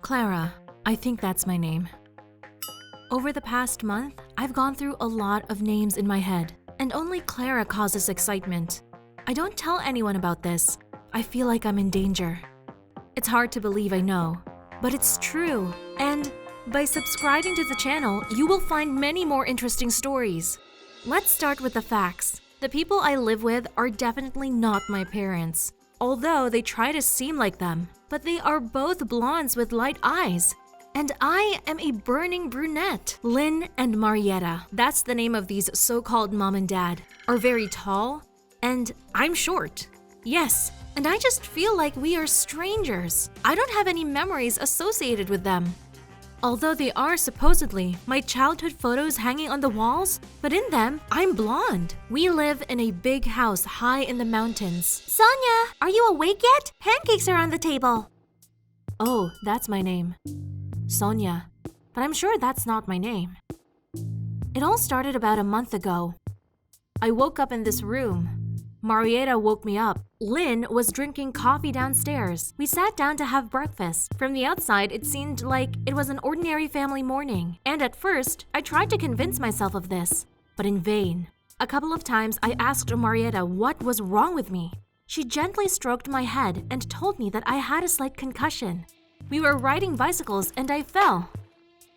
Clara, I think that's my name. Over the past month, I've gone through a lot of names in my head, and only Clara causes excitement. I don't tell anyone about this. I feel like I'm in danger. It's hard to believe, I know, but it's true. And by subscribing to the channel, you will find many more interesting stories. Let's start with the facts. The people I live with are definitely not my parents, although they try to seem like them. But they are both blondes with light eyes. And I am a burning brunette. Lynn and Marietta, that's the name of these so-called mom and dad, are very tall, and I'm short. Yes, and I just feel like we are strangers. I don't have any memories associated with them. Although they are supposedly my childhood photos hanging on the walls, but in them, I'm blonde. We live in a big house high in the mountains. Sonia, are you awake yet? Pancakes are on the table. Oh, that's my name. Sonia. But I'm sure that's not my name. It all started about a month ago. I woke up in this room. Marietta woke me up. Lynn was drinking coffee downstairs. We sat down to have breakfast. From the outside, it seemed like it was an ordinary family morning. And at first, I tried to convince myself of this, but in vain. A couple of times, I asked Marietta what was wrong with me. She gently stroked my head and told me that I had a slight concussion. We were riding bicycles and I fell.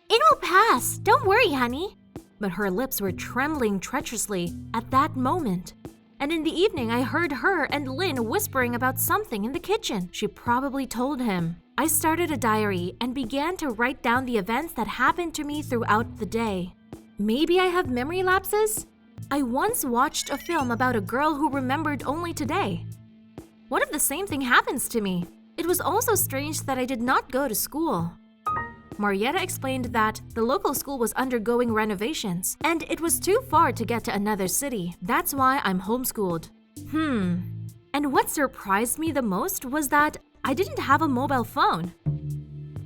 It will pass. Don't worry, honey. But her lips were trembling treacherously at that moment. And in the evening, I heard her and Lynn whispering about something in the kitchen. She probably told him. I started a diary and began to write down the events that happened to me throughout the day. Maybe I have memory lapses? I once watched a film about a girl who remembered only today. What if the same thing happens to me? It was also strange that I did not go to school. Marietta explained that the local school was undergoing renovations, and it was too far to get to another city. That's why I'm homeschooled. And what surprised me the most was that I didn't have a mobile phone.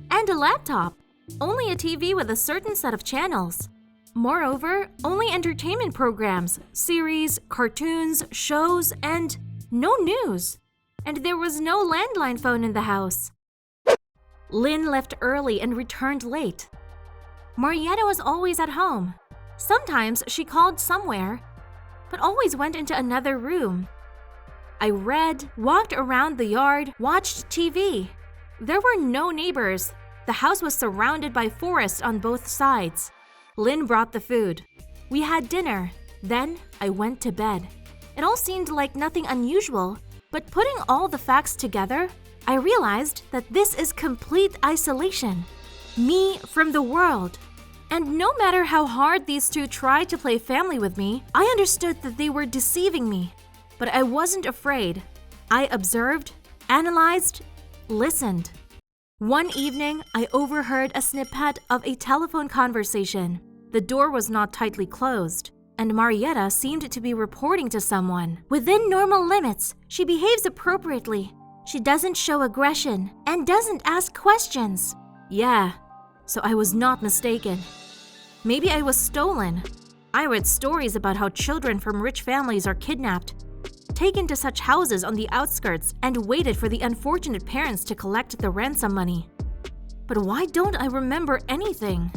And a laptop. Only a TV with a certain set of channels. Moreover, only entertainment programs, series, cartoons, shows, and no news. And there was no landline phone in the house. Lynn left early and returned late. Marietta was always at home. Sometimes she called somewhere, but always went into another room. I read, walked around the yard, watched TV. There were no neighbors. The house was surrounded by forest on both sides. Lynn brought the food. We had dinner. Then I went to bed. It all seemed like nothing unusual, but putting all the facts together, I realized that this is complete isolation. Me from the world. And no matter how hard these two tried to play family with me, I understood that they were deceiving me. But I wasn't afraid. I observed, analyzed, listened. One evening, I overheard a snippet of a telephone conversation. The door was not tightly closed, and Marietta seemed to be reporting to someone. Within normal limits, she behaves appropriately. She doesn't show aggression and doesn't ask questions. Yeah, so I was not mistaken. Maybe I was stolen. I read stories about how children from rich families are kidnapped, taken to such houses on the outskirts, and waited for the unfortunate parents to collect the ransom money. But why don't I remember anything?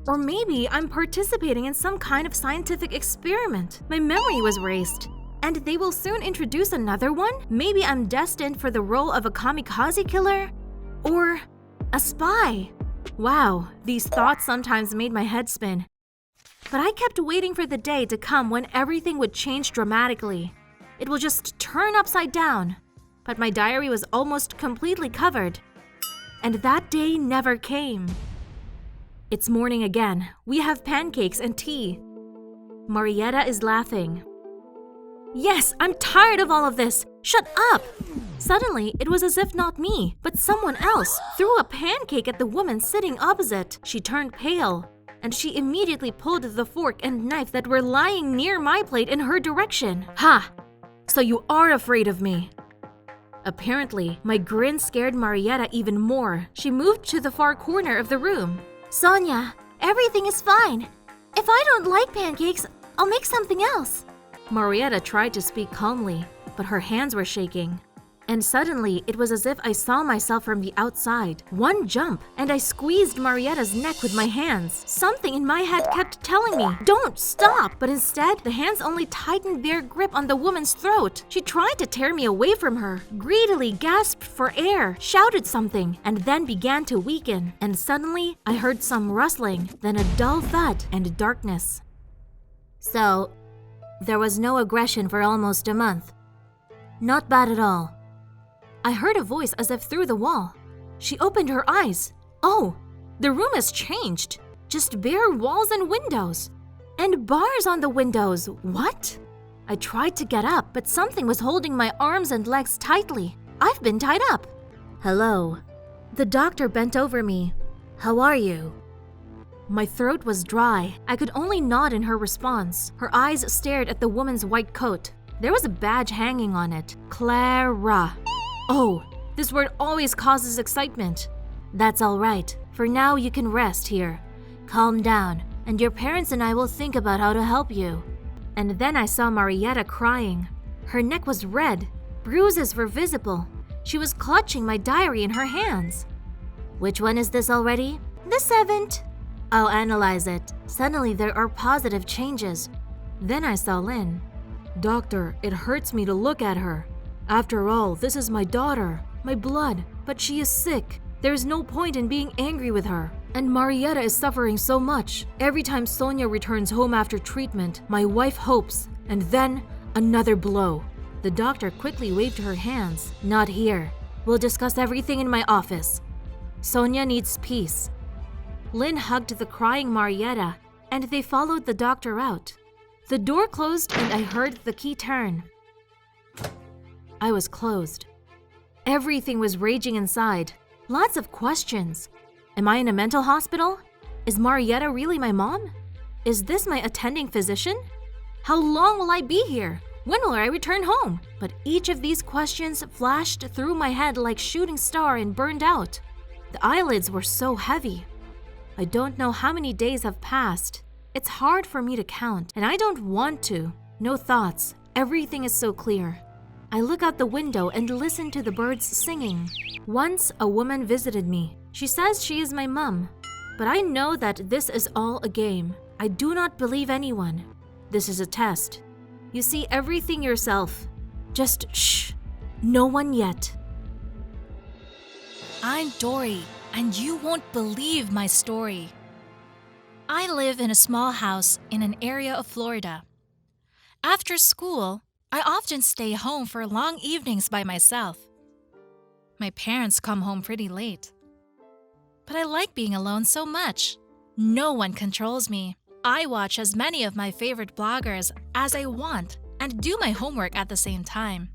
Or maybe I'm participating in some kind of scientific experiment. My memory was erased. And they will soon introduce another one? Maybe I'm destined for the role of a kamikaze killer? Or a spy? Wow, these thoughts sometimes made my head spin. But I kept waiting for the day to come when everything would change dramatically. It will just turn upside down. But my diary was almost completely covered. And that day never came. It's morning again. We have pancakes and tea. Marietta is laughing. Yes, I'm tired of all of this. Shut up! Suddenly, it was as if not me, but someone else threw a pancake at the woman sitting opposite. She turned pale, and she immediately pulled the fork and knife that were lying near my plate in her direction. Ha! So you are afraid of me. Apparently, my grin scared Marietta even more. She moved to the far corner of the room. Sonia, everything is fine. If I don't like pancakes, I'll make something else. Marietta tried to speak calmly, but her hands were shaking. And suddenly, it was as if I saw myself from the outside. One jump, and I squeezed Marietta's neck with my hands. Something in my head kept telling me, "Don't stop!" But instead, the hands only tightened their grip on the woman's throat. She tried to tear me away from her, greedily gasped for air, shouted something, and then began to weaken. And suddenly, I heard some rustling, then a dull thud and darkness. So, there was no aggression for almost a month. Not bad at all. I heard a voice as if through the wall. She opened her eyes. Oh, the room has changed. Just bare walls and windows. And bars on the windows. What? I tried to get up, but something was holding my arms and legs tightly. I've been tied up. Hello. The doctor bent over me. How are you? My throat was dry. I could only nod in her response. Her eyes stared at the woman's white coat. There was a badge hanging on it. Clara. Oh, this word always causes excitement. That's all right. For now, you can rest here. Calm down, and your parents and I will think about how to help you. And then I saw Marietta crying. Her neck was red. Bruises were visible. She was clutching my diary in her hands. Which one is this already? The 7th. I'll analyze it. Suddenly, there are positive changes. Then I saw Lynn. Doctor, it hurts me to look at her. After all, this is my daughter, my blood, but she is sick. There's no point in being angry with her. And Marietta is suffering so much. Every time Sonia returns home after treatment, my wife hopes, and then another blow. The doctor quickly waved her hands. Not here. We'll discuss everything in my office. Sonia needs peace. Lynn hugged the crying Marietta, and they followed the doctor out. The door closed and I heard the key turn. I was closed. Everything was raging inside. Lots of questions. Am I in a mental hospital? Is Marietta really my mom? Is this my attending physician? How long will I be here? When will I return home? But each of these questions flashed through my head like shooting star and burned out. The eyelids were so heavy. I don't know how many days have passed. It's hard for me to count, and I don't want to. No thoughts. Everything is so clear. I look out the window and listen to the birds singing. Once, a woman visited me. She says she is my mom. But I know that this is all a game. I do not believe anyone. This is a test. You see everything yourself. Just shh. No one yet. I'm Dory, and you won't believe my story. I live in a small house in an area of Florida. After school, I often stay home for long evenings by myself. My parents come home pretty late. But I like being alone so much. No one controls me. I watch as many of my favorite bloggers as I want and do my homework at the same time.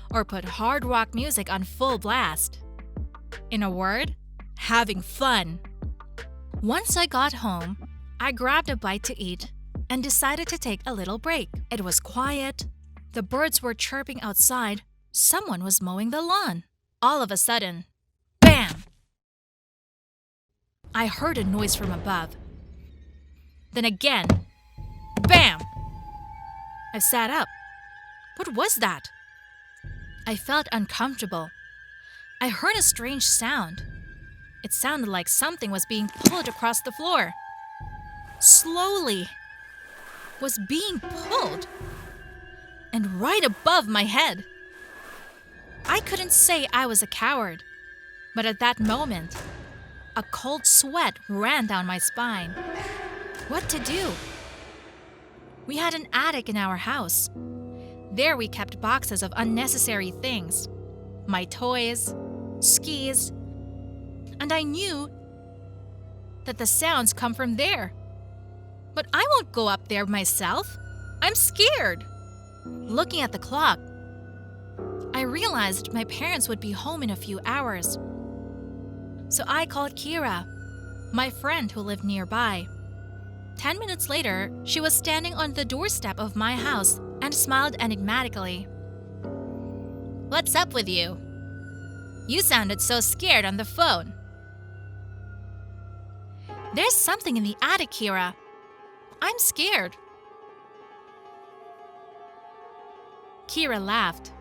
Or put hard rock music on full blast. In a word, having fun. Once I got home, I grabbed a bite to eat and decided to take a little break. It was quiet. The birds were chirping outside. Someone was mowing the lawn. All of a sudden, bam! I heard a noise from above. Then again, bam! I sat up. What was that? I felt uncomfortable. I heard a strange sound. It sounded like something was being pulled across the floor. Slowly. Was being pulled. And right above my head. I couldn't say I was a coward, but at that moment, a cold sweat ran down my spine. What to do? We had an attic in our house. There we kept boxes of unnecessary things. My toys, skis, and I knew that the sounds come from there. But I won't go up there myself. I'm scared. Looking at the clock, I realized my parents would be home in a few hours. So I called Kira, my friend who lived nearby. 10 minutes later, she was standing on the doorstep of my house and smiled enigmatically. "What's up with you? You sounded so scared on the phone." "There's something in the attic, Kira. I'm scared." Kira laughed.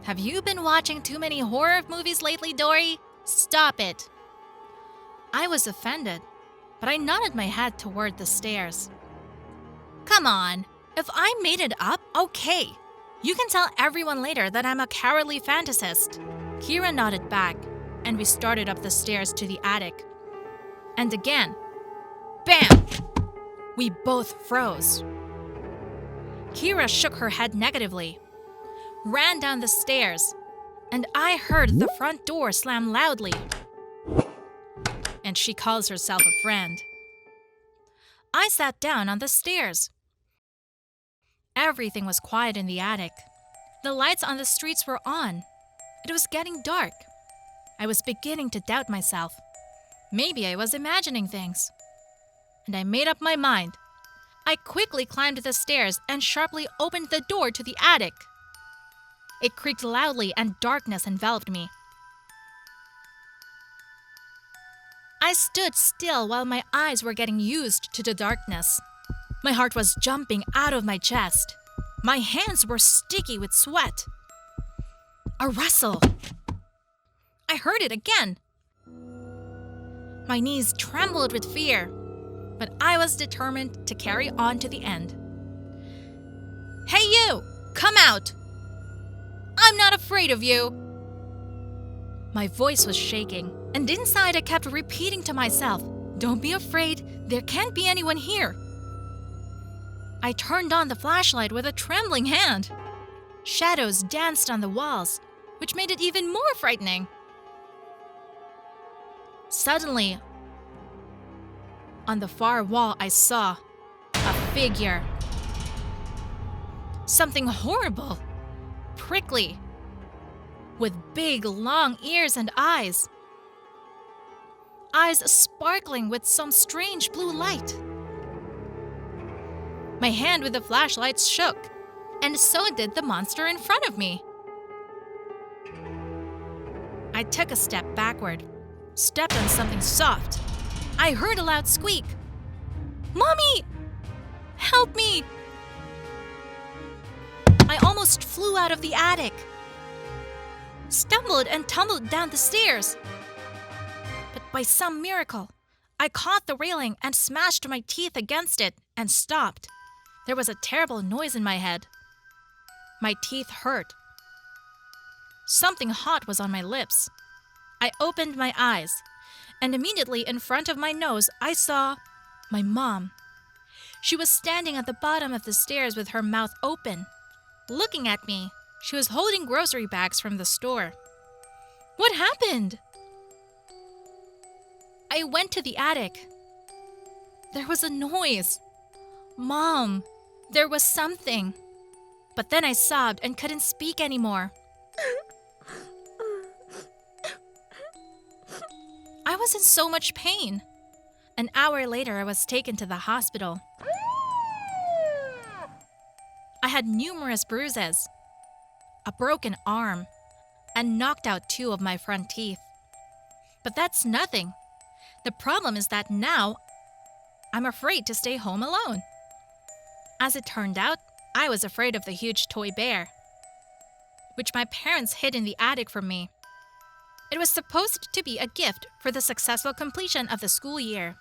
Have you been watching too many horror movies lately, Dory? Stop it. I was offended, but I nodded my head toward the stairs. Come on, if I made it up, okay. You can tell everyone later that I'm a cowardly fantasist. Kira nodded back, and we started up the stairs to the attic. And again, bam! We both froze. Kira shook her head negatively, ran down the stairs, and I heard the front door slam loudly. And she calls herself a friend. I sat down on the stairs. Everything was quiet in the attic. The lights on the streets were on. It was getting dark. I was beginning to doubt myself. Maybe I was imagining things. And I made up my mind. I quickly climbed the stairs and sharply opened the door to the attic. It creaked loudly and darkness enveloped me. I stood still while my eyes were getting used to the darkness. My heart was jumping out of my chest. My hands were sticky with sweat. A rustle. I heard it again. My knees trembled with fear, but I was determined to carry on to the end. Hey you! Come out! I'm not afraid of you! My voice was shaking, and inside I kept repeating to myself, don't be afraid, there can't be anyone here. I turned on the flashlight with a trembling hand. Shadows danced on the walls, which made it even more frightening. Suddenly, on the far wall, I saw a figure. Something horrible, prickly, with big, long ears and eyes. Eyes sparkling with some strange blue light. My hand with the flashlight shook, and so did the monster in front of me. I took a step backward, stepped on something soft. I heard a loud squeak. Mommy! Help me! I almost flew out of the attic, stumbled and tumbled down the stairs. But by some miracle, I caught the railing and smashed my teeth against it and stopped. There was a terrible noise in my head. My teeth hurt. Something hot was on my lips. I opened my eyes, and immediately in front of my nose, I saw my mom. She was standing at the bottom of the stairs with her mouth open, looking at me. She was holding grocery bags from the store. What happened? I went to the attic. There was a noise. Mom, there was something. But then I sobbed and couldn't speak anymore. I was in so much pain. An hour later, I was taken to the hospital. I had numerous bruises, a broken arm, and knocked out 2 of my front teeth. But that's nothing. The problem is that now I'm afraid to stay home alone. As it turned out, I was afraid of the huge toy bear, which my parents hid in the attic from me. It was supposed to be a gift for the successful completion of the school year.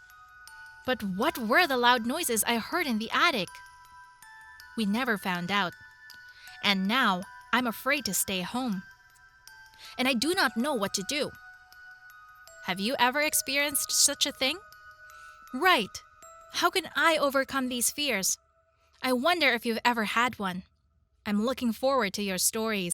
But what were the loud noises I heard in the attic? We never found out. And now I'm afraid to stay home. And I do not know what to do. Have you ever experienced such a thing? Right. How can I overcome these fears? I wonder if you've ever had one. I'm looking forward to your stories.